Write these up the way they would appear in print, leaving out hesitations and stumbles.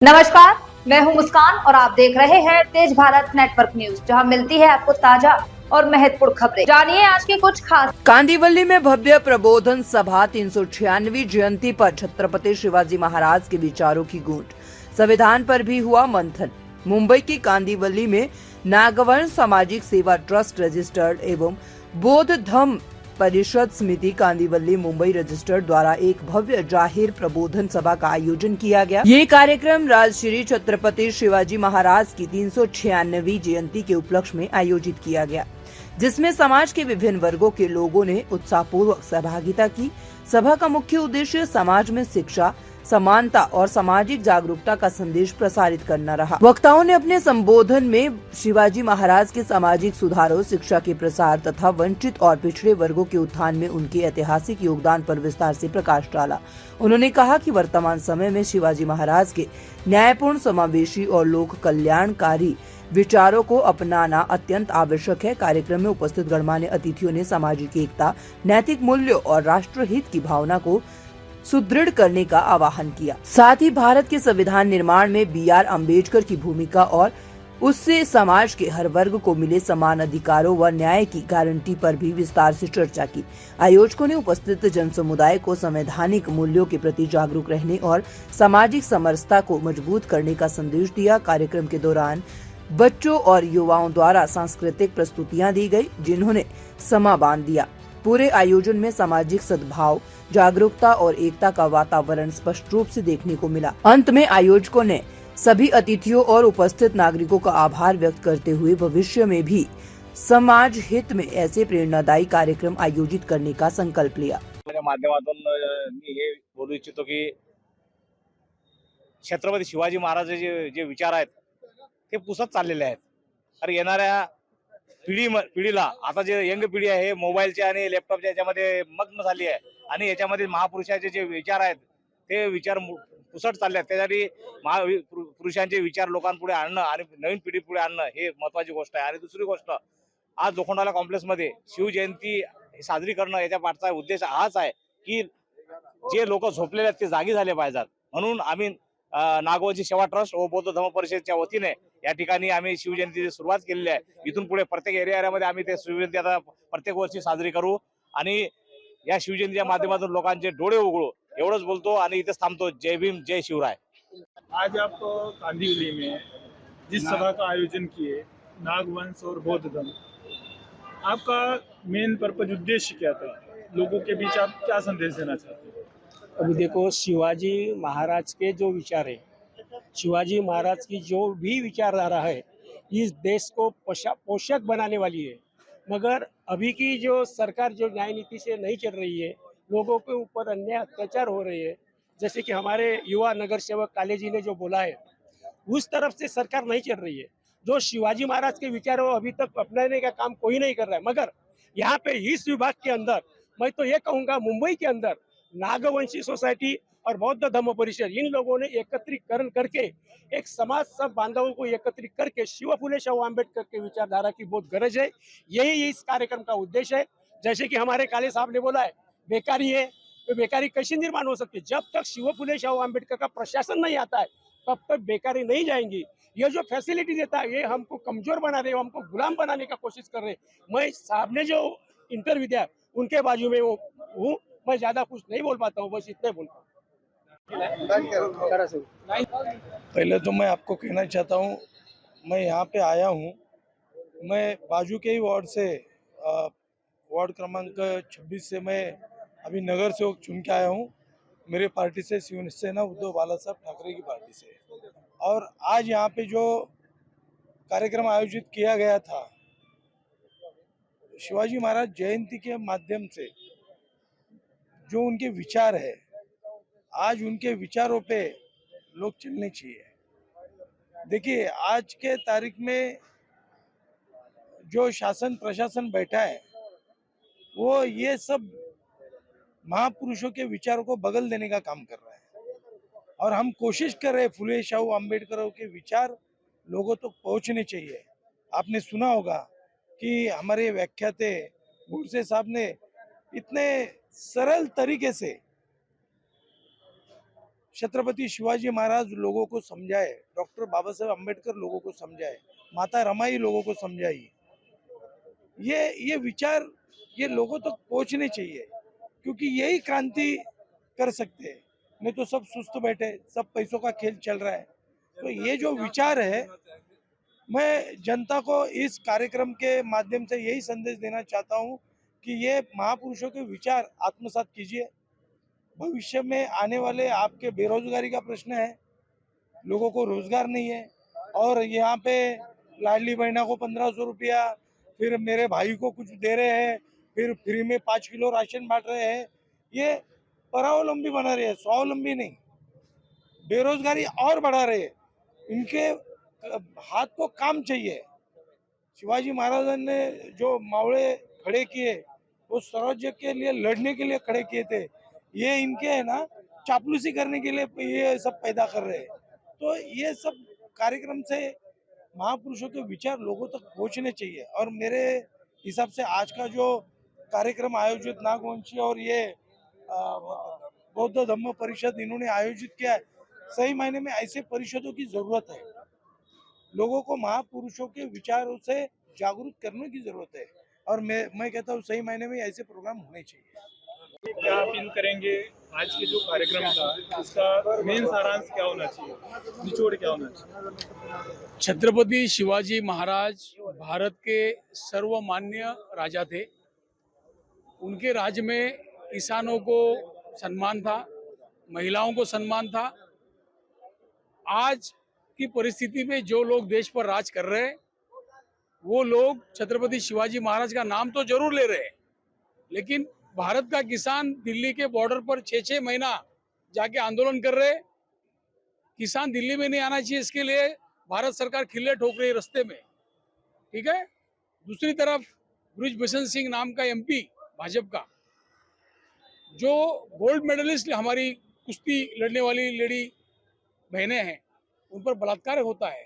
नमस्कार, मैं हूं मुस्कान और आप देख रहे हैं तेज भारत नेटवर्क न्यूज, जहां मिलती है आपको ताजा और महत्वपूर्ण खबरें। जानिए आज के कुछ खास। कांदिवली में भव्य प्रबोधन सभा 396वीं जयंती पर छत्रपति शिवाजी महाराज के विचारों की गूंज। संविधान पर भी हुआ मंथन। मुंबई की कांदिवली में नागवंश सामाजिक सेवा ट्रस्ट रजिस्टर्ड एवं बौद्ध धम्म परिषद समिति कांदिवली मुंबई रजिस्टर्ड द्वारा एक भव्य जाहिर प्रबोधन सभा का आयोजन किया गया। ये कार्यक्रम राजश्री छत्रपति शिवाजी महाराज की 396वीं जयंती के उपलक्ष्य में आयोजित किया गया, जिसमें समाज के विभिन्न वर्गों के लोगों ने उत्साहपूर्वक सहभागिता की। सभा का मुख्य उद्देश्य समाज में शिक्षा, समानता और सामाजिक जागरूकता का संदेश प्रसारित करना रहा। वक्ताओं ने अपने संबोधन में शिवाजी महाराज के सामाजिक सुधारों, शिक्षा के प्रसार तथा वंचित और पिछड़े वर्गों के उत्थान में उनके ऐतिहासिक योगदान पर विस्तार से प्रकाश डाला। उन्होंने कहा कि वर्तमान समय में शिवाजी महाराज के न्यायपूर्ण, समावेशी और लोक कल्याणकारी विचारों को अपनाना अत्यंत आवश्यक है। कार्यक्रम में उपस्थित गणमान्य अतिथियों ने सामाजिक एकता, नैतिक मूल्यों और राष्ट्रहित की भावना को सुदृढ़ करने का आह्वान किया। साथ ही भारत के संविधान निर्माण में B.R. अम्बेडकर की भूमिका और उससे समाज के हर वर्ग को मिले समान अधिकारों व न्याय की गारंटी पर भी विस्तार से चर्चा की। आयोजकों ने उपस्थित जन समुदाय को संवैधानिक मूल्यों के प्रति जागरूक रहने और सामाजिक समरसता को मजबूत करने का संदेश दिया। कार्यक्रम के दौरान बच्चों और युवाओं द्वारा सांस्कृतिक प्रस्तुतियां दी गई, जिन्होंने समा बांध दिया। पूरे आयोजन में सामाजिक सद्भाव, जागरूकता और एकता का वातावरण स्पष्ट रूप से देखने को मिला। अंत में आयोजकों ने सभी अतिथियों और उपस्थित नागरिकों का आभार व्यक्त करते हुए भविष्य में भी समाज हित में ऐसे प्रेरणादायी कार्यक्रम आयोजित करने का संकल्प लिया। माध्यमातून मी हे बोलू इच्छितो की छत्रपती शिवाजी महाराजांचे जे विचार आहेत ते पुसत चाललेले आहेत आणि येणाऱ्या पिढीला आता जे यंग पिढी आहे मोबाईलच्या आणि लॅपटॉपच्या याच्यामध्ये मग्न झाली आहे आणि याच्यामध्ये महापुरुषाचे जे विचार आहेत ते विचार पुसट चालले आहेत। त्यासाठी महापुरुषांचे विचार लोकांपुढे आणणं आणि नवीन पिढी पुढे आणणं हे महत्त्वाची गोष्ट आहे। आणि दुसरी गोष्ट, आज लोखंडाला कॉम्प्लेक्स मध्ये शिवजयंती साजरी करणं याच्या पाठचा उद्देश हाच आहे की जे लोक झोपलेले आहेत ते जागी झाले पाहिजेत। म्हणून आम्ही नागवंशी सेवा ट्रस्ट व बौद्ध धम्म परिषदेच्या वतीने या ठिकाणी आम्ही शिवजयंतीची सुरुवात केलेली आहे। इथून पुढे प्रत्येक एरियामध्ये आम्ही ते शिवजयंती आता प्रत्येक वर्षी साजरी करू आणि या शिवजयंतीच्या माध्यमातून लोकांचे डोळे उघडू, एवढंच बोलतो आणि इथेच थांबतो। जय भीम, जय शिवराय। आज आप कांदिवली में जिस सभा का आयोजन किए नागवंश और बौद्ध धर्म, आपका मेन पर्पज उद्देश्य क्या था? लोगों के बीच आप क्या संदेश देना चाहते हैं? अभी देखो, शिवाजी महाराज के जो विचार है, शिवाजी महाराज की जो भी विचारधारा है, इस देश को पोषक बनाने वाली है। मगर अभी की जो सरकार जो न्याय नीति से नहीं चल रही है, लोगों के ऊपर अन्याय अत्याचार हो रहे हैं, जैसे कि हमारे युवा नगर सेवक काले जी ने जो बोला है, उस तरफ से सरकार नहीं चल रही है। जो शिवाजी महाराज के विचारों अभी तक अपनाने का काम कोई नहीं कर रहा है। मगर यहाँ पे इस विभाग के अंदर मैं तो ये कहूँगा, मुंबई के अंदर नागवंशी सोसाइटी और बौद्ध धम्म परिषद, इन लोगों ने एकत्रीकरण करके एक समाज सब बांधवों को एकत्रित करके शिव फुले शाहू आम्बेडकर के विचारधारा की बहुत गरज है। यही इस कार्यक्रम का उद्देश्य है। जैसे कि हमारे काले साहब ने बोला है, बेकारी है तो बेकारी कैसे निर्माण हो सकती है? जब तक शिव फुले शाहू आम्बेडकर का प्रशासन नहीं आता है तब तक बेकारी नहीं जाएंगी। ये जो फैसिलिटी देता है ये हमको कमजोर बना रहे, हमको गुलाम बनाने का कोशिश कर रहे। मैं साहब ने जो इंटरव्यू दिया उनके बाजू में हूँ। मैं ज्यादा कुछ नहीं बोल पाता हूँ, बस इतना ही बोलता हूँ। पहले तो मैं आपको कहना चाहता हूँ, मैं यहाँ पे आया हूँ, मैं बाजू के ही वार्ड से वार्ड क्रमांक 26 से मैं अभी नगर सेवक चुन के आया हूँ। मेरे पार्टी से शिवसेना उद्धव बाला साहब ठाकरे की पार्टी से। और आज यहाँ पे जो कार्यक्रम आयोजित किया गया था, शिवाजी महाराज जयंती के माध्यम से जो उनके विचार है, आज उनके विचारों पे लोग चलने चाहिए। देखिए, आज के तारीख में जो शासन प्रशासन बैठा है वो ये सब महापुरुषों के विचारों को बगल देने का काम कर रहा है। और हम कोशिश कर रहे हैं फुले शाहू आम्बेडकर के विचार लोगों तक तो पहुंचने चाहिए। आपने सुना होगा कि हमारे व्याख्याते गोडसे साहब ने इतने सरल तरीके से छत्रपति शिवाजी महाराज लोगों को समझाए, डॉक्टर बाबा साहेब अम्बेडकर लोगों को समझाए, माता रमाई लोगों को समझाई। ये विचार ये लोगों तक पहुंचने चाहिए, क्योंकि यही क्रांति कर सकते हैं। नहीं तो सब सुस्त बैठे, सब पैसों का खेल चल रहा है। तो ये जो विचार है, मैं जनता को इस कार्यक्रम के माध्यम से यही संदेश देना चाहता हूँ कि ये महापुरुषों के विचार आत्मसात कीजिए। भविष्य में आने वाले आपके बेरोजगारी का प्रश्न है, लोगों को रोजगार नहीं है, और यहाँ पे लाडली बहना को 1500 रुपया, फिर मेरे भाई को कुछ दे रहे हैं, फिर फ्री में 5 किलो राशन बांट रहे हैं। ये परावलंबी बना रहे हैं, स्वावलंबी नहीं। बेरोजगारी और बढ़ा रहे हैं। इनके हाथ को काम चाहिए। शिवाजी महाराज ने जो मावड़े खड़े किए, वो स्वराज्य के लिए लड़ने के लिए खड़े किए थे। ये इनके है ना चापलूसी करने के लिए ये सब पैदा कर रहे हैं। तो ये सब कार्यक्रम से महापुरुषों के विचार लोगों तक पहुंचने चाहिए। और मेरे हिसाब से आज का जो कार्यक्रम आयोजित नागवंशी और ये बौद्ध धम्म परिषद इन्होंने आयोजित किया है, सही मायने में ऐसे परिषदों की जरूरत है। लोगों को महापुरुषों के विचारों से जागरूक करने की जरूरत है, और मैं कहता हूँ सही मायने में ऐसे प्रोग्राम होने चाहिए। क्या अपील करेंगे? आज के जो कार्यक्रम था उसका मेन सारांश क्या होना चाहिए, निचोड़ क्या होना चाहिए? छत्रपति शिवाजी महाराज भारत के सर्वमान्य राजा थे। उनके राज्य में किसानों को सम्मान था, महिलाओं को सम्मान था। आज की परिस्थिति में जो लोग देश पर राज कर रहे हैं, वो लोग छत्रपति शिवाजी महाराज का नाम तो जरूर ले रहे हैं, लेकिन भारत का किसान दिल्ली के बॉर्डर पर 6-6 महीना जाके आंदोलन कर रहे। किसान दिल्ली में नहीं आना चाहिए, इसके लिए भारत सरकार खिल्ले ठोक रही है रास्ते में। ठीक है। दूसरी तरफ ब्रिजभूषण सिंह नाम का एमपी भाजपा का, जो गोल्ड मेडलिस्ट हमारी कुश्ती लड़ने वाली लेडी बहनें हैं, उन पर बलात्कार होता है,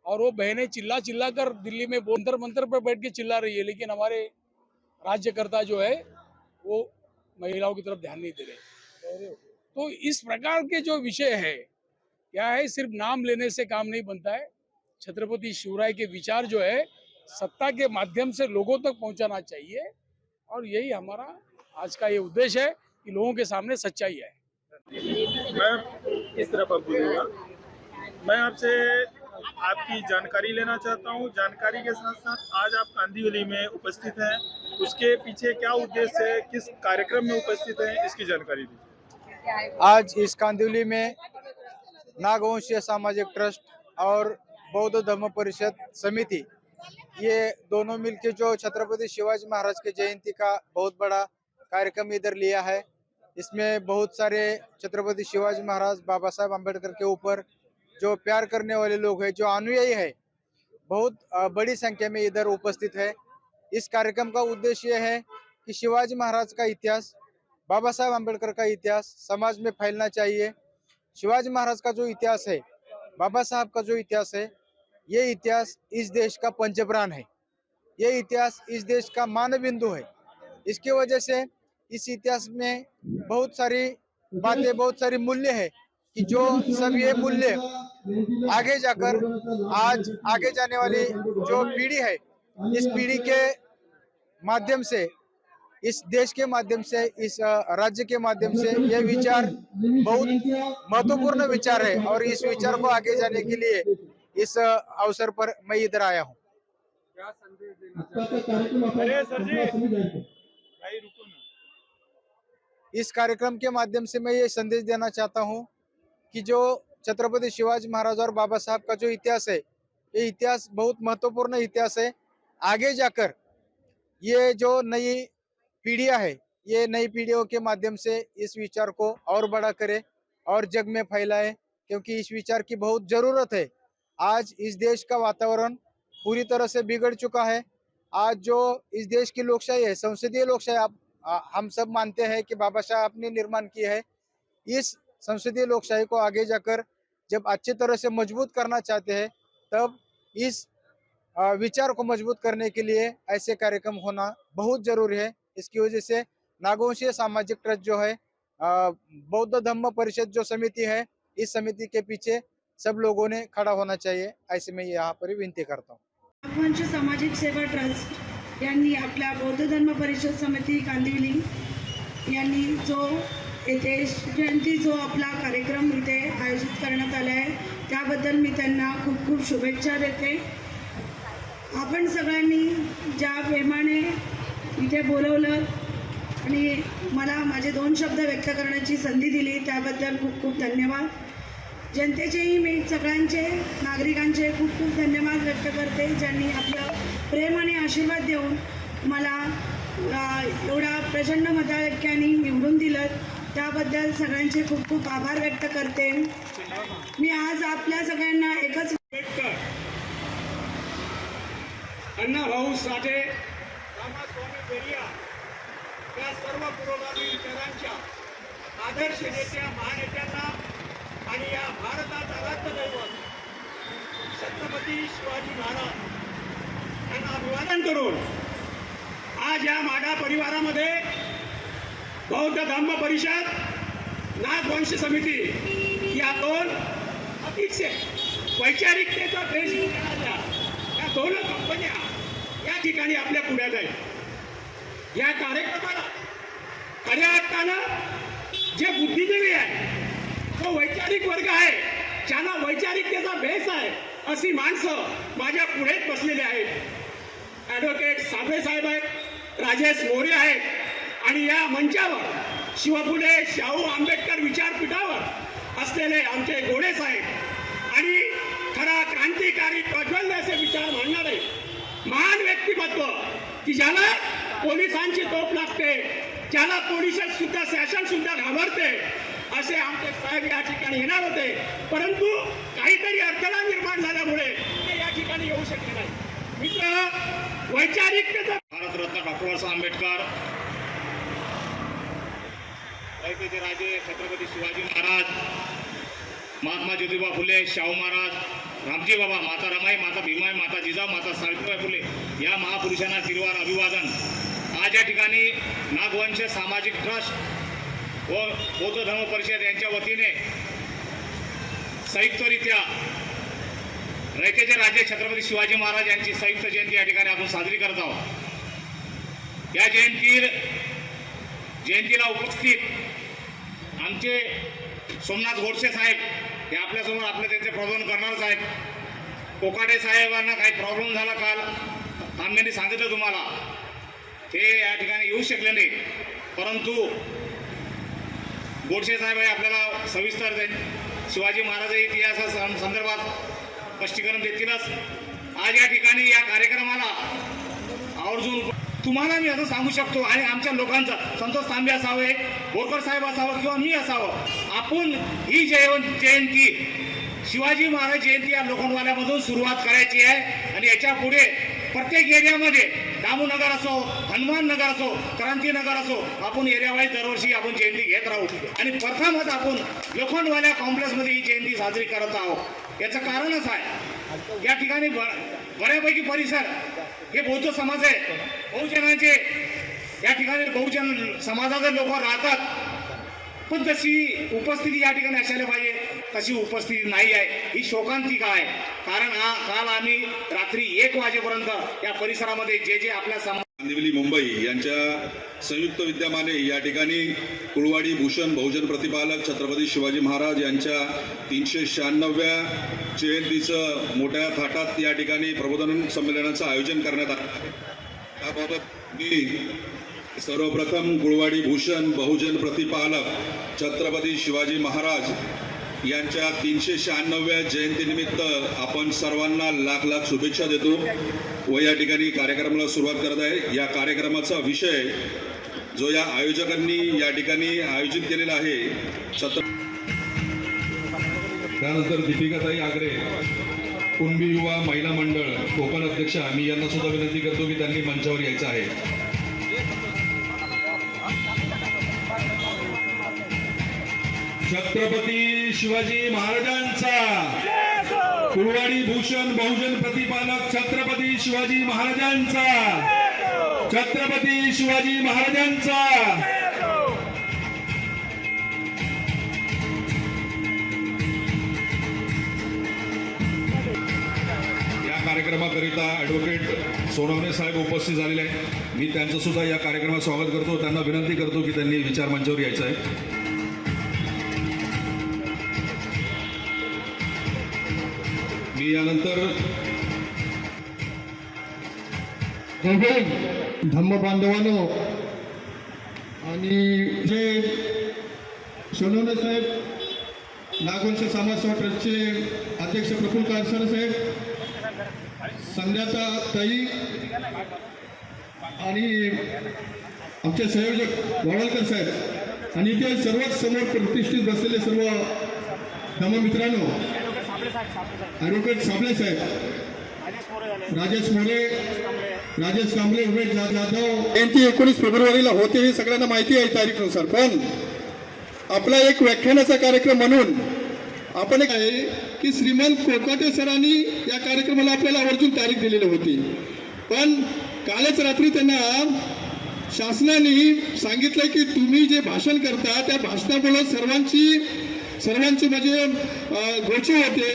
और वो बहनें चिल्ला चिल्ला कर दिल्ली में मंतर मंतर पर बैठ के चिल्ला रही है, लेकिन हमारे राज्यकर्ता जो है वो महिलाओं की तरफ ध्यान नहीं दे रहे। तो इस प्रकार के जो विषय है, क्या है, सिर्फ नाम लेने से काम नहीं बनता है। छत्रपति शिवराय के विचार जो है सत्ता के माध्यम से लोगों तक पहुंचाना चाहिए, और यही हमारा आज का ये उद्देश्य है कि लोगों के सामने सच्चाई है। मैं इस तरफ अब बोलूँगा। मैं आपसे आपकी जानकारी लेना चाहता हूँ। जानकारी के साथ साथ आज आप कांदिवली में उपस्थित हैं, उसके पीछे क्या उद्देश्य है, किस कार्यक्रम में उपस्थित हैं, इसकी जानकारी दीजिए। आज इस कांदिवली में नागवंशीय सामाजिक ट्रस्ट और बौद्ध धम्म परिषद समिति, ये दोनों मिलकर जो छत्रपति शिवाजी महाराज के जयंती का बहुत बड़ा कार्यक्रम इधर लिया है। इसमें बहुत सारे छत्रपति शिवाजी महाराज, बाबा साहेब अम्बेडकर के ऊपर जो प्यार करने वाले लोग हैं, जो अनुयायी है, बहुत बड़ी संख्या में इधर उपस्थित है। इस कार्यक्रम का उद्देश्य यह है कि शिवाजी महाराज का इतिहास, बाबा साहेब अम्बेडकर का इतिहास समाज में फैलना चाहिए। शिवाजी महाराज का जो इतिहास है, बाबा साहब का जो इतिहास है, ये इतिहास इस देश का पंचप्राण है। ये इतिहास इस देश का मान बिंदु है। इसकी वजह से इस इतिहास में बहुत सारी बातें, बहुत सारी मूल्य है कि जो सब ये मूल्य आगे जाकर आज आगे जाने वाली जो पीढ़ी है, इस पीढ़ी के माध्यम से, इस देश के माध्यम से, इस राज्य के माध्यम से ये विचार बहुत महत्वपूर्ण विचार है, और इस विचार को आगे जाने के लिए इस अवसर पर मैं इधर आया हूँ। क्या संदेश देना चाहते हैं? सर जी, भाई रुको ना। इस कार्यक्रम के माध्यम से मैं ये संदेश देना चाहता हूँ कि जो छत्रपति शिवाजी महाराज और बाबा साहब का जो इतिहास है, ये इतिहास बहुत महत्वपूर्ण इतिहास है। आगे जाकर ये जो नई पीढ़ियां है, ये नई पीढ़ियों के माध्यम से इस विचार को और बड़ा करे और जग में फैलाए, क्योंकि इस विचार की बहुत जरूरत है। आज इस देश का वातावरण पूरी तरह से बिगड़ चुका है। आज जो इस देश की लोकशाही है, संसदीय लोकशाही, हम सब मानते हैं कि बाबा साहब ने निर्माण की है। इस संसदीय लोकशाही को आगे जाकर जब अच्छी तरह से मजबूत करना चाहते हैं, तब इस विचार को मजबूत करने के लिए ऐसे कार्यक्रम होना बहुत जरूरी है। इसकी वजह से नागवंशीय सामाजिक ट्रस्ट जो है, बौद्ध धम्म परिषद जो समिति है, इस समिति के पीछे सब लोगों ने खड़ा होना चाहिए, ऐसे मैं यहाँ पर विनती करता हूँ। नागवंश सामाजिक सेवा ट्रस्ट यांनी आपल्या बौद्ध धर्म परिषद समिती कांदिवली यांनी जो येथे जयंती जो आपला कार्यक्रम इथे आयोजित करण्यात आला आहे त्याबद्दल मी त्यांना खूप खूप शुभेच्छा देते। आपण सगळ्यांनी ज्या प्रेमाने इथे बोलवलं आणि मला माझे 2 शब्द व्यक्त करण्याची संधी दिली त्याबद्दल खूप खूप धन्यवाद। जनतेचेही मी सगळ्यांचे नागरिकांचे खूप खूप धन्यवाद व्यक्त करते ज्यांनी आपलं प्रेम आणि आशीर्वाद देऊन मला एवढा प्रचंड मताधिक्याने निवडून दिलं त्याबद्दल सगळ्यांचे खूप खूप आभार व्यक्त करते। मी आज आपल्या सगळ्यांना एकच अण्णाभाऊ साठे, रामास्वामी पेरिया या सर्व पुरोगामी विचारांच्या आदर्श नेत्या महानेत्यांना आणि या भारताचा राज्यदैवत छत्रपती शिवाजी महाराज यांना अभिवादन करून आज या माडा परिवारामध्ये बौद्ध धम्म परिषद, नागवंश समिती या 2 अतिशय वैचारिकतेचा देश घेणाऱ्या या 2 कंपन्या या ठिकाणी आपल्या पुढ्यात आहेत। या कार्यक्रमाला खऱ्या अर्थानं जे बुद्धिजीवी आहे, जो वैचारिक वर्ग आहे, ज्यांना वैचारिकतेचा भेस आहे, अशी माणसं माझ्या पुढेच बसलेले आहेत। ॲडव्होकेट साबळे साहेब आहेत, राजेश मोरे आहेत आणि या मंचावर शिवफुले शाहू आंबेडकर विचारपीठावर असलेले आमचे गोडे साहेब आणि खरा क्रांतिकारी प्रज्वल असे विचार मांडणारे महान व्यक्तिमत्व की ज्याला पोलिसांची तोफ लागते, ज्याला पोलिस सुद्धा शासन सुद्धा घाबरते, असे आमचे साहेब या ठिकाणी येणार होते, परंतु काहीतरी अडथळा निर्माण झाल्यामुळे ते या ठिकाणी येऊ शकले नाही। मित्र, वैचारिकतेचा भारतरत्न डॉक्टर बाबासाहेब आंबेडकर, रयतेचे राजे छत्रपती शिवाजी महाराज, महात्मा ज्योतिबा फुले, शाहू महाराज, रामजी बाबा, माता रमाई, माता भीमाई, माता जिजाऊ, माता सावित्रीबाई फुले या महापुरुषांना तिरवार अभिवादन। आज या ठिकाणी नागवंश सामाजिक ट्रस्ट व बौद्ध धर्म परिषद यांच्या वतीने संयुक्तरित्या रयतेचे राजे छत्रपती शिवाजी महाराज यांची संयुक्त जयंती या ठिकाणी आपण साजरी करत आहोत। या जयंतीला उपस्थित आमचे सोमनाथ गोडसे साहेब हे आपल्यासमोर त्यांचे प्रबोधन करणारच आहेत। कोकाटे साहेबांना काही प्रॉब्लेम झाला काल, आम्ही सांगितलं तुम्हाला, ते या ठिकाणी येऊ शकले नाही, परंतु गोडसे साहेब आपल्याला सविस्तर शिवाजी महाराज इतिहासा संदर्भात स्पष्टीकरण देतीलच। आज या ठिकाणी या कार्यक्रमाला आवर्जून तुम्हाला मी असं सांगू शकतो आणि आमच्या लोकांचा संतोष तांबे असावे, बोरकर साहेब असावं किंवा मी असावं, आपण ही जयंती शिवाजी महाराज जयंती या लोखंडवाल्यामधून सुरुवात करायची आहे आणि याच्या पुढे प्रत्येक एरियामध्ये दामूनगर असो, हनुमान नगर असो, क्रांतीनगर असो, आपण एरियावाईज दरवर्षी आपण जयंती घेत राहू आणि प्रथमच आपण लोखंडवाल्या कॉम्प्लेक्समध्ये ही जयंती साजरी करत आहोत। याचं कारणच आहे या ठिकाणी बऱ्यापैकी परिसर हे बौद्ध समाज आहे, बहुजनांचे या ठिकाणी बहुजन समाजाचे लोक राहतात, पण तशी उपस्थिती या ठिकाणी असायला पाहिजे, तशी उपस्थिती नाही आहे, ही शोकांतिका आहे। कारण काल आम्ही रात्री 1 वाजेपर्यंत या परिसरामध्ये जे आपल्या कांदिवली मुंबई यांच्या संयुक्त विद्यमाने या ठिकाणी कुळवाडी भूषण बहुजन प्रतिपालक छत्रपती शिवाजी महाराज यांच्या 396व्या जयंतीचं मोठ्या थाटात या ठिकाणी प्रबोधन संमेलनाचं आयोजन करण्यात आलं। त्याबाबत मी सर्वप्रथम कुळवाडी भूषण बहुजन प्रतिपालक छत्रपती शिवाजी महाराज यांच्या 396व्या जयंतीनिमित्त आपण सर्वांना लाख लाख शुभेच्छा देतो व या ठिकाणी कार्यक्रमाला सुरुवात करत आहे। या कार्यक्रमाचा विषय जो या आयोजकांनी या ठिकाणी आयोजित केलेला आहे त्यानंतर दीपिकाताई आगरे, कुणबी युवा महिला मंडळ कोकण अध्यक्ष, मी यांना सुद्धा विनंती करतो की त्यांनी मंचावर यायचं आहे। छत्रपती शिवाजी महाराजांचा, कुळवाडी भूषण बहुजन प्रतिपालक छत्रपती शिवाजी महाराजांचा, छत्रपती शिवाजी महाराजांचा। कार्यक्रमाकरिता ॲडव्होकेट सोनवणे साहेब उपस्थित झालेले आहेत. मी त्यांचं सुद्धा या कार्यक्रमात स्वागत करतो. त्यांना विनंती करतो की त्यांनी विचार मंचावर यायचं आहे. मी यानंतर धम्म बांधवांनो आणि जे सोनवणे साहेब नागवंश समाजसेवा ट्रस्टचे अध्यक्ष प्रफुल्ल कारसारे साहेब, संध्याता ताई आणि आमचे संयोजक वावळकर साहेब आणि इथे सर्वच समोर प्रतिष्ठित बसलेले सर्व धम्म मित्रांनो, ॲडव्होकेट साबळे साहेब, राजेश मोरे, राजेश कांबळे, उमेश जाधव जयंती 19 फेब्रुवारीला होते हे सगळ्यांना माहिती आहे तारीखनुसार. पण आपला एक व्याख्यानाचा कार्यक्रम म्हणून आपण एक आहे की श्रीमंत कोकाटे सरांनी या कार्यक्रमाला आपल्याला आवर्जून तारीख दिलेली होती. पण कालच रात्री त्यांना शासनाने सांगितलं की तुम्ही जे भाषण करता त्या भाषणामुळे सर्वांची म्हणजे गोची होते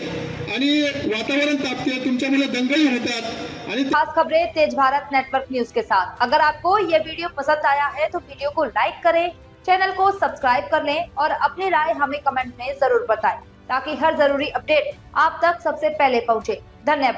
आणि वातावरण तापते, तुमच्यामुळे दंगली होतात आणि खास खबरें तेज भारत नेटवर्क न्यूज के साथ। अगर आपको ये वीडियो पसंद आया है तो वीडियो को लाइक करें, चैनल को सब्सक्राइब कर लें और अपनी राय हमें कमेंट में जरूर बताएं ताकि हर जरूरी अपडेट आप तक सबसे पहले पहुंचे। धन्यवाद।